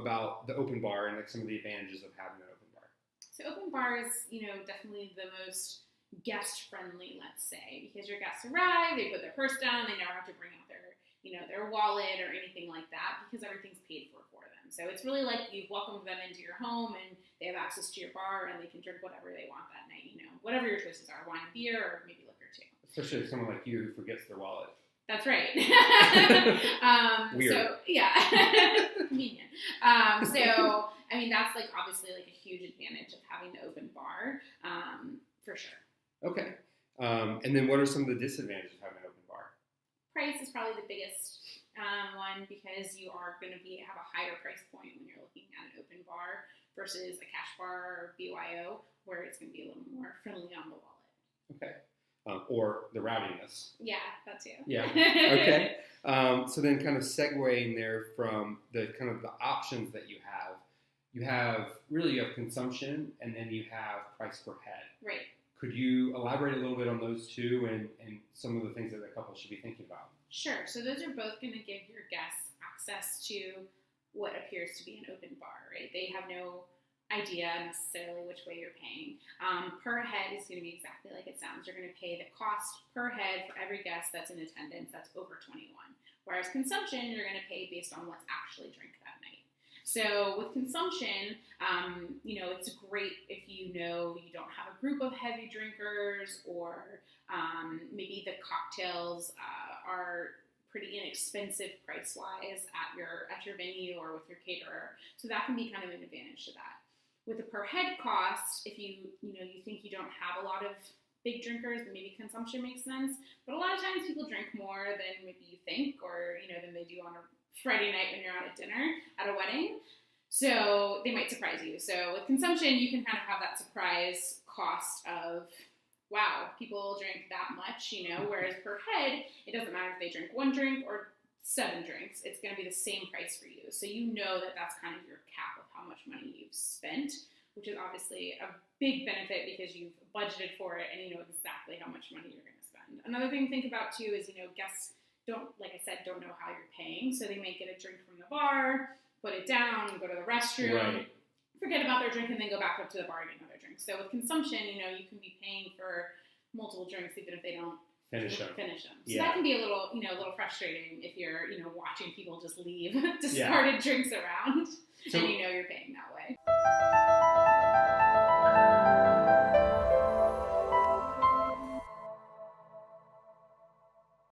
about the open bar and like some of the advantages of having an open bar. So open bar is, definitely the most guest friendly, let's say, because your guests arrive, they put their purse down, they never have to bring out their wallet or anything like that because everything's paid for them. So it's really like you've welcomed them into your home and they have access to your bar and they can drink whatever they want that night, whatever your choices are, wine, beer, or maybe liquor too. Especially someone like you who forgets their wallet. That's right. Weird. So, yeah. Convenient. That's obviously a huge advantage of having the open bar, for sure. Okay. And then what are some of the disadvantages of having an open bar? Price is probably the biggest one because you are going to have a higher price point when you're looking at an open bar versus a cash bar or BYO, where it's going to be a little more friendly on the wallet. Okay. Or the rowdiness. Yeah, that too. Yeah. Okay. So then kind of segueing there from the kind of the options that you have consumption and then you have price per head. Right. Could you elaborate a little bit on those two and some of the things that the couple should be thinking about? Sure. So those are both going to give your guests access to what appears to be an open bar, right? They have no idea necessarily which way you're paying. Per head is going to be exactly like it sounds. You're going to pay the cost per head for every guest that's in attendance that's over 21. Whereas consumption, you're going to pay based on what's actually drank that night. So with consumption, it's great if you don't have a group of heavy drinkers or maybe the cocktails are pretty inexpensive price-wise at your venue or with your caterer. So that can be kind of an advantage to that. With the per head cost, if you think you don't have a lot of big drinkers, then maybe consumption makes sense. But a lot of times people drink more than maybe you think or, than they do on a Friday night when you're out at dinner at a wedding. So they might surprise you. So with consumption, you can kind of have that surprise cost of, wow, people drink that much, whereas per head, it doesn't matter if they drink one drink or 7 drinks, it's going to be the same price for you. So that's kind of your cap of how much money you've spent, which is obviously a big benefit because you've budgeted for it and you know exactly how much money you're going to spend. Another thing to think about too is, guests don't know how you're paying. So they may get a drink from the bar, put it down, go to the restroom, right, forget about their drink, and then go back up to the bar and get another drink. So with consumption, you can be paying for multiple drinks even if they don't finish them. So that can be a little frustrating if you're, watching people just leave discarded drinks around and you're paying that way.